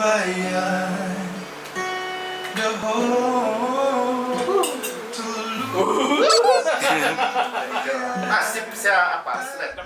bayar the whole to lose. Asip siapa? Sled.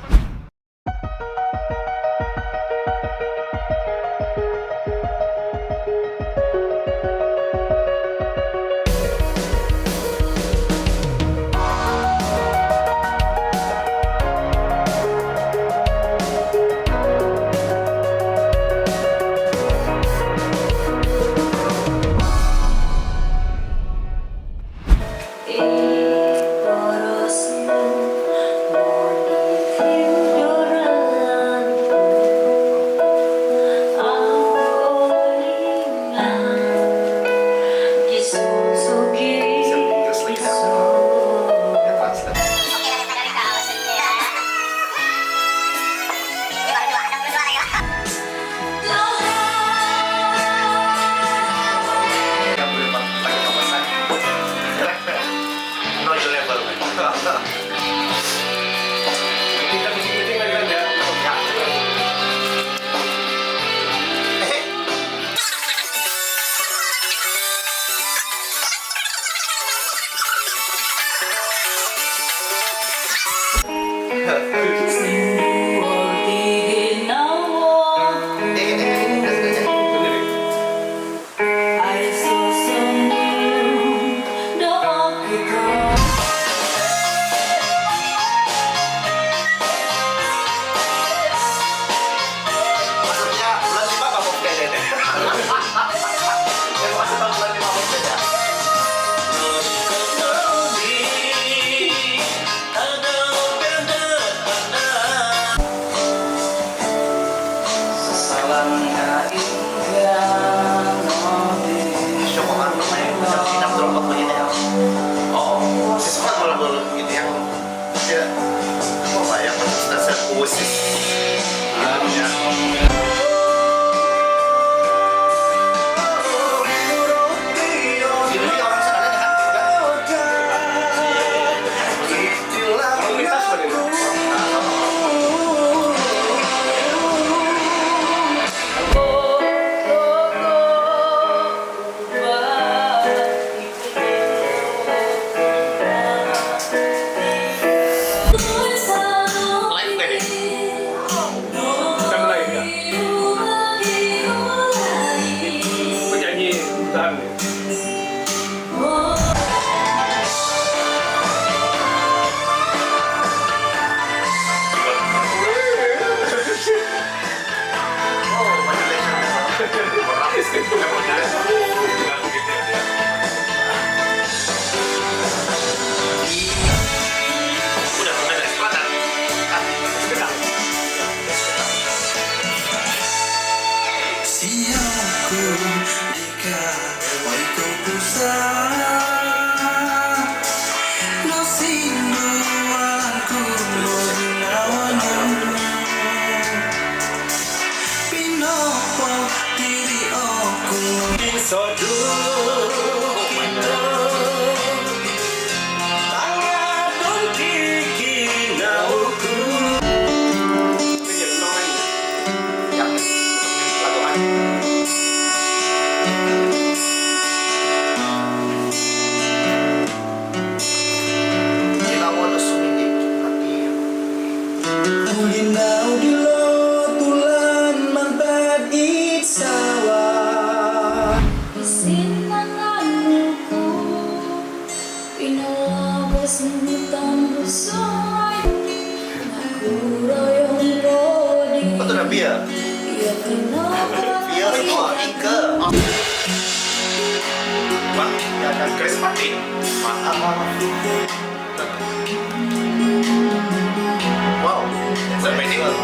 Via semua Ike. Wah, ya kan Chris mati. Maaf. Wow, sampai tinggal.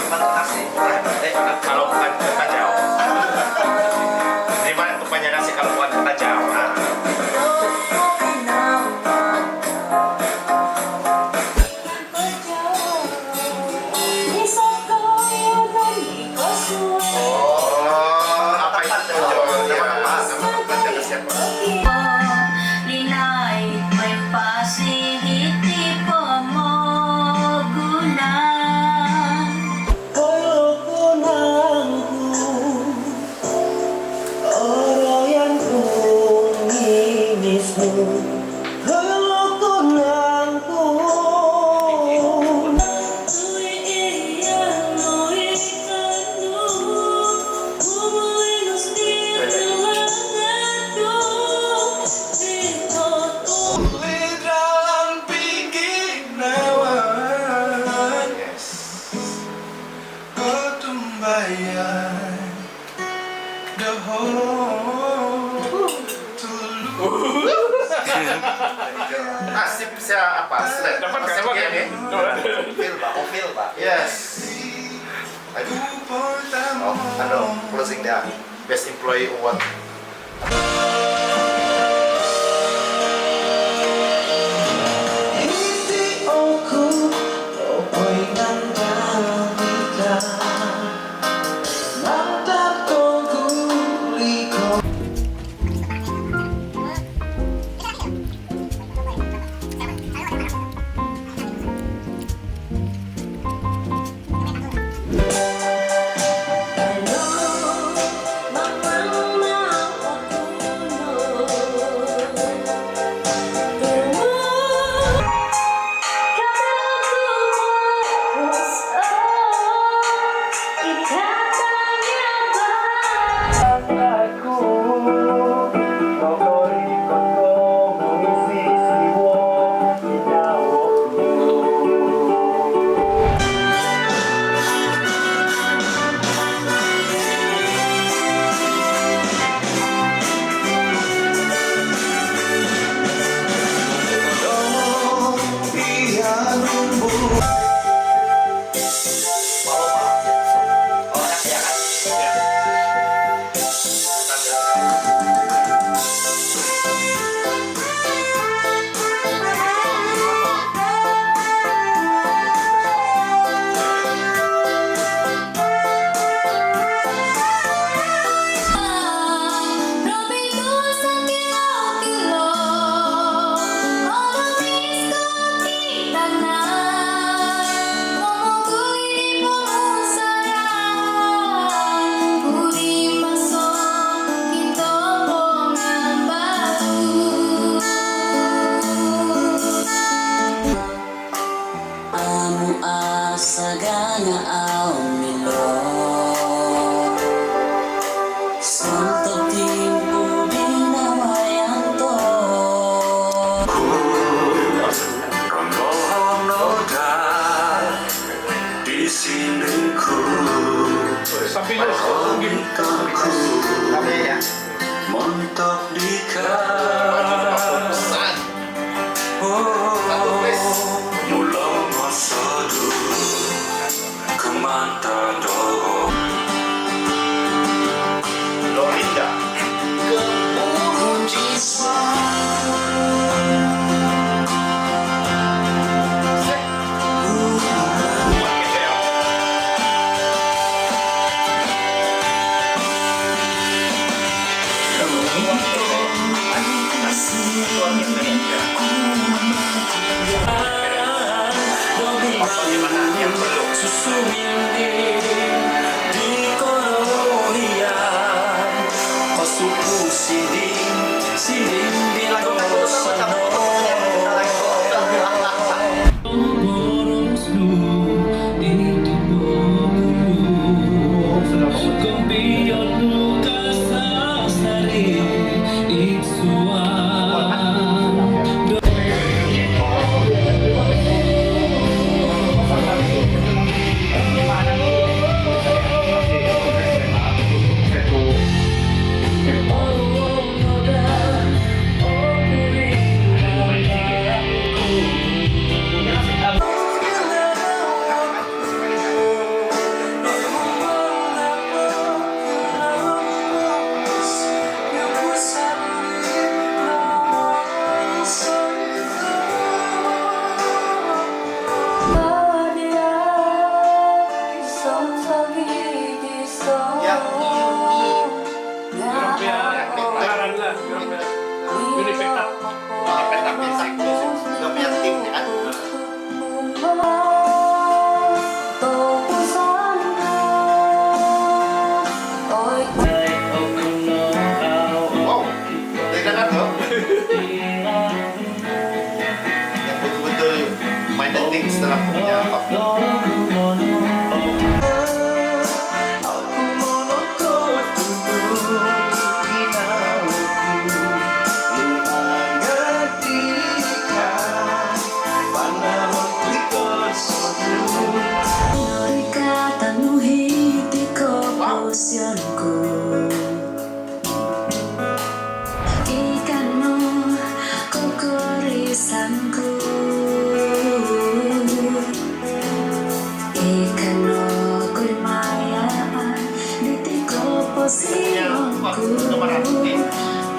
Kalau bukan ke Tajau. Di mana tempatnya nasi kalau bukan ke Tajau? Nah. Oh, apa itu? Nama tempatnya ke siapa? Linay, may pasihiti pemogunan. Lidrang pinginawan Yes. Ketumbayan Dahulu Nasib siapa? Sled. Dapat Nasib nggak? gini. Feel pak. Yes. Aduh. Oh, closing dia. Best Employee Award. Hindi ako Ako'y nandalika Natatong huli ko Aku Nokorikot ko Munisisiwo Inawok Amo asagana ao milo Santo timpo dinawayan to Samping lu. Kami ya. Mentok di Pesan. Satu place. mulang masa dulu Kemantan dogo Lorinda. Gitu ya. Suami Indonesia. Bagaimana yang belum? Susumindi di kolonian Pasuku sinding dito sa Amo nomor 1. Oke.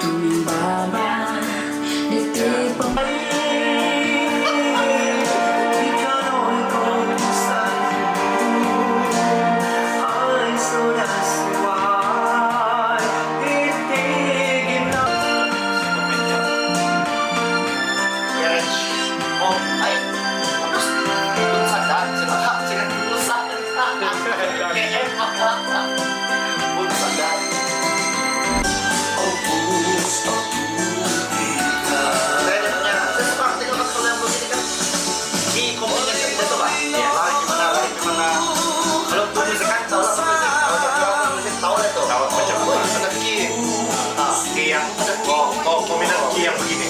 Tumbaban di tipe Ikaw kung ay sunasway itigin na Yes. Oh, ay. Bunsadan. Sila bunsadan. Bunsadan. Ang gusto kita. Dahil ito niya. Sa parte ko kasi pala musik ka. I-complement sa ito ba? Yes. Lagi mga alam po musik ka. Tawa sa musik. Tawa na ito. Tawa pa siya. Nag-ki. Kiyang. Kombinat kiyang begini.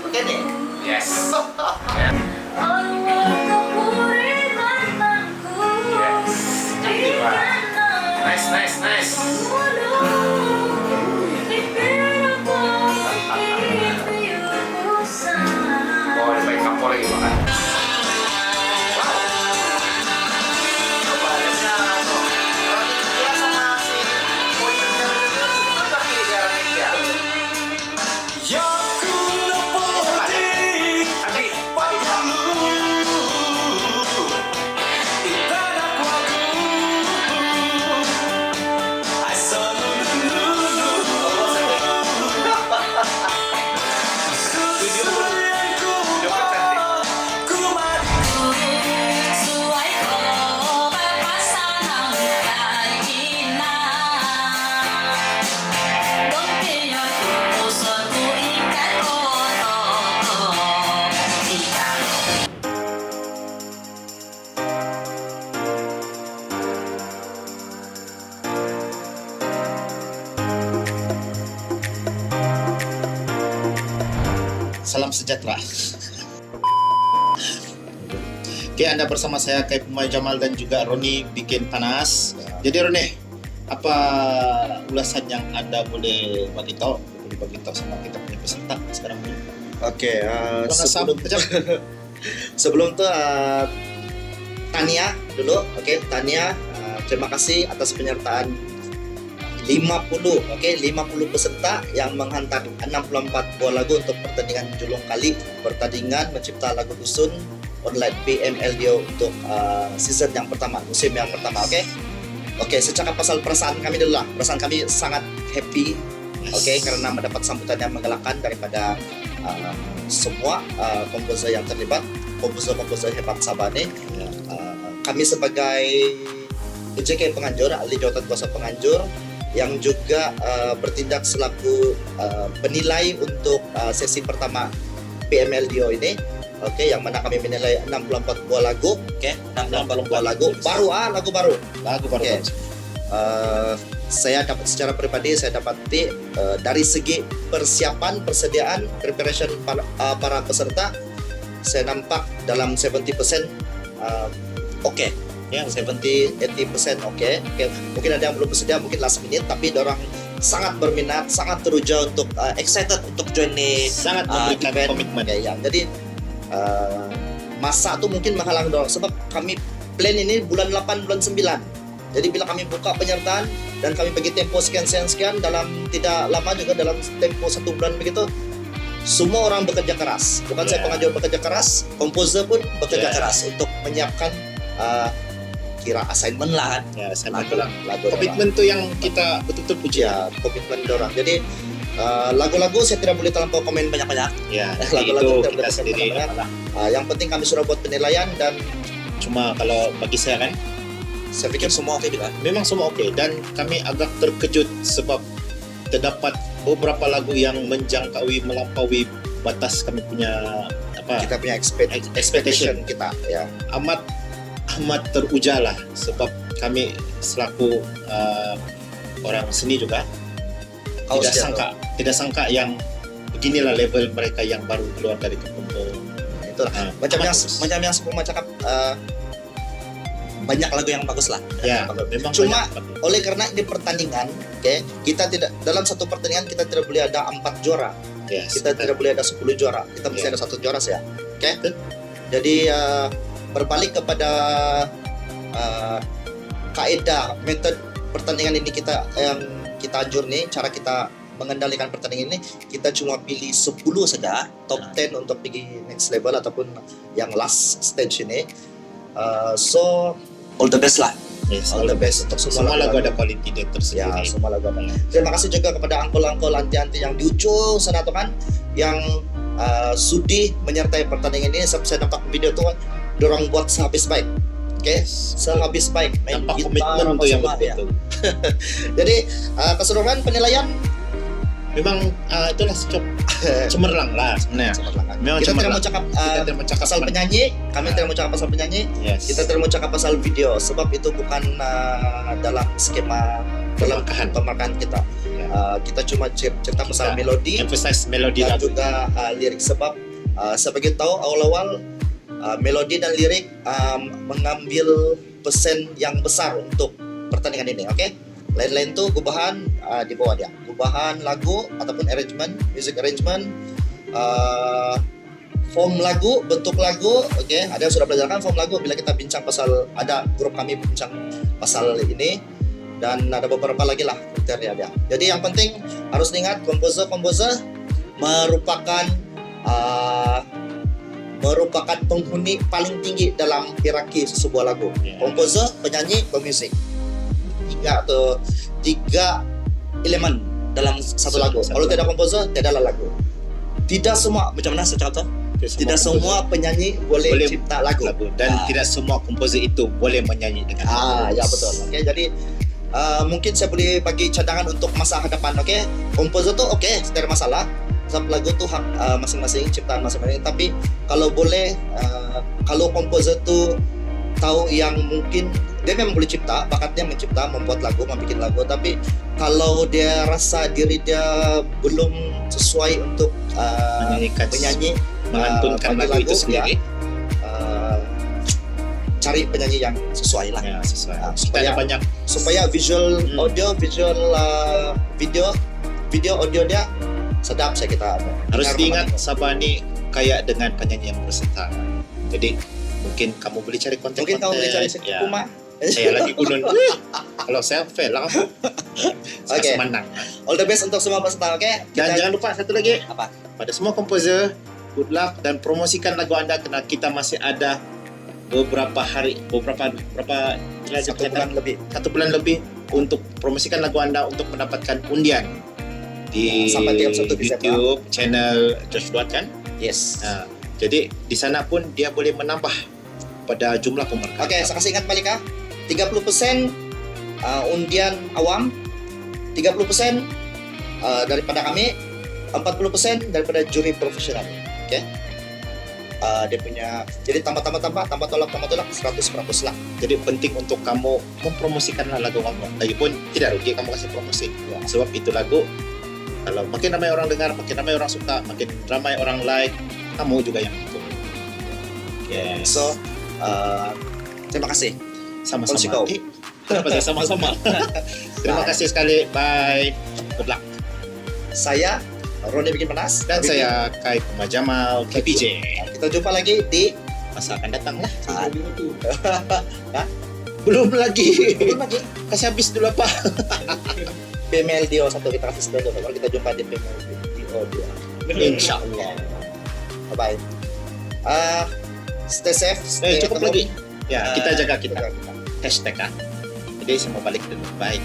Begini. Yes. Nice. Oh, may kapo lagi makan. Yaku na pati paglalu. Itadak aku ay salulu. Susuyan ko kumati. Suai ko papasan ang kainan. Don't be your puso ko ikat ko ikat. Salam sejahtera. Oke, Anda bersama saya Kai Pumai Jamal dan juga Roni bikin panas. Jadi Roni, apa ulasan yang Anda boleh bagi tahu sama kita punya peserta sekarang ini? Oke, Sebelum sebelum itu Tania dulu. Oke, Tania, terima kasih atas penyertaan 50 peserta yang menghantar 64 buah lagu untuk pertandingan Julung Kali, pertandingan mencipta lagu dusun online PMLDO untuk season yang pertama, musim yang pertama. Oke, secara pasal perasaan kami dulu lah. Perasaan kami sangat happy, karena mendapat sambutan yang menggalakkan daripada semua komposer yang terlibat, komposer hebat Sabane. Kami sebagai JK penganjur, ahli jawatan kuasa penganjur, yang juga bertindak selaku penilai untuk sesi pertama PMLDO ini. Yang mana kami menilai 64 buah lagu. 64 buah lagu baru, lagu baru. Saya dapat secara pribadi, saya dapati dari segi persiapan, persediaan, preparation para peserta, saya nampak dalam 70% ya 70-80% oke. Mungkin ada yang belum bersedia, mungkin last minute, tapi orang sangat berminat, sangat teruja untuk excited untuk join nih, sangat memberikan event. komitmen. Jadi masa tuh mungkin menghalang dorong, sebab kami plan ini bulan 8, bulan 9. Jadi bila kami buka penyertaan dan kami bagi tempo sekian, dalam tidak lama juga, dalam tempo 1 bulan begitu, semua orang bekerja keras. Bukan saya pengajar bekerja keras, komposer pun bekerja keras untuk menyiapkan kira assignment lah kan. Lagu Komitmen tuh yang kita betul-betul puji. Komitmen dorang. Jadi lagu-lagu saya tidak boleh terlampau komen banyak-banyak. Ya, Lagu-lagu itu kita sendiri. yang penting kami sudah buat penilaian, dan Cuma kalau bagi saya kan, saya pikir semua oke juga. memang semua oke, dan kami agak terkejut sebab terdapat beberapa lagu yang melampaui batas kami punya Kita punya expectation kita ya. amat teruja lah, sebab kami selaku orang seni juga tidak sangka yang beginilah level mereka yang baru keluar dari kebun. Itulah macam yang sebelum cakap, banyak lagu yang bagus lah. Ya, memang Cuma banyak. oleh karena ini pertandingan, kita tidak, dalam satu pertandingan kita tidak boleh ada 4 juara. Ya, Kita tidak boleh ada 10 juara. Kita mesti Ya. ada 1 juara saja. Jadi berbalik kepada kaedah metode pertandingan ini yang kita anjur nih, cara kita mengendalikan pertandingan ini, kita cuma pilih 10 saja top 10 untuk pergi next level ataupun yang last stage ini. So all the best lah. Yes, All the best untuk semua lagu ada quality dia Ya, tersendiri. semua lagu ada. Terima kasih juga kepada angkol-angkol anti-anti yang di ujung sana tuh kan, yang sudi menyertai pertandingan ini. Saya nampak video tuh, dorong buat sehabis baik. Oke, sehabis baik main Tanpa gitar komitmen apa untuk yang semua, ya. betul. Jadi keseluruhan penilaian Memang itulah cemerlang lah sebenarnya. Memang kita tidak cemerlang. mau cakap Kita tidak mau cakap pasal penyanyi, kami tidak mau cakap pasal penyanyi. Yes. Kita tidak mau cakap pasal video sebab itu bukan dalam skema dalam pemarkahan kita. Kita cuma cerita pasal melodi Emphasize melodi dan lagu. juga lirik sebab saya bagi tahu awal-awal melodi dan lirik mengambil pesan yang besar untuk pertandingan ini. Oke, lain-lain tuh gubahan di bawah dia, gubahan lagu ataupun arrangement, music arrangement, form lagu, bentuk lagu. Oke, ada yang sudah belajarkan form lagu. Bila kita bincang pasal, ada grup kami bincang pasal ini, dan ada beberapa lagi lah kriteria dia. Jadi yang penting harus diingat, komposer merupakan penghuni paling tinggi dalam hierarki sebuah lagu. Komposer, penyanyi, pemusik. Tiga elemen dalam satu lagu. Kalau tidak komposer, tidaklah lagu. Tidak semua, macam mana saya cakap tu? Tidak semua penyanyi boleh cipta lagu. Dan tidak semua komposer itu boleh menyanyi dengan Ya betul. Oke, jadi mungkin saya boleh bagi cadangan untuk masa hadapan. Oke, komposer tu oke, tidak ada masalah. Sebab lagu tu hak masing-masing, ciptaan masing-masing. Tapi kalau boleh, kalau komposer tu tahu yang mungkin dia memang boleh cipta, bakatnya mencipta, membuat lagu, membuat lagu. Tapi kalau dia rasa diri dia belum sesuai untuk menyanyi, mengantunkan lagu itu sendiri, cari penyanyi yang sesuai lah. ya sesuai. Supaya banyak supaya visual audio, visual video audio dia sedap. Saya kita harus dengar diingat memang. Sabah ni kaya dengan penyanyi yang berserta. Jadi mungkin kamu boleh cari konten. Mungkin kamu boleh cari ya. Kuma. Saya lagi gunung. Kalau saya fail lah kamu. Saya Oke. menang. All the best untuk semua peserta. Oke. Dan jangan lupa satu lagi, Apa? pada semua komposer, good luck dan promosikan lagu anda kerana kita masih ada beberapa satu bulan lebih untuk promosikan lagu anda untuk mendapatkan undian di Sampai 31 Desember. YouTube channel Josh Duat kan. Yes. Jadi di sana pun dia boleh menambah pada jumlah pemerkata. Oke, saya kasih ingat balik 30% undian awam, 30% daripada kami, 40% daripada juri profesional. Oke. Dia punya, jadi tambah tolak 100% lah. Jadi penting untuk kamu mempromosikanlah lagu kamu. Lagipun tidak rugi kamu kasih promosi. Sebab itu lagu kalau makin ramai orang dengar, makin ramai orang suka, makin ramai orang like, kamu juga yang untung. Yes. So, terima kasih. Sama-sama. Konsiko. Kenapa saya sama-sama? Terima kasih sekali. Bye. Good luck. Saya Roni Bikin Panas Dan saya Kai Puma Jamal KPJ. Kita jumpa lagi di Masa akan datang lah. Hah? Belum lagi. Belum lagi. Kasih habis dulu apa? PML Dio 1 kita kasih sedot. Baru kita jumpa di PML Dio 2. Insya Allah. Bye bye. Stay safe. Stay Cukup at home. lagi. Ya, kita jaga kita. Jaga kita. Hashtag kan. Jadi saya mau balik dulu. Bye.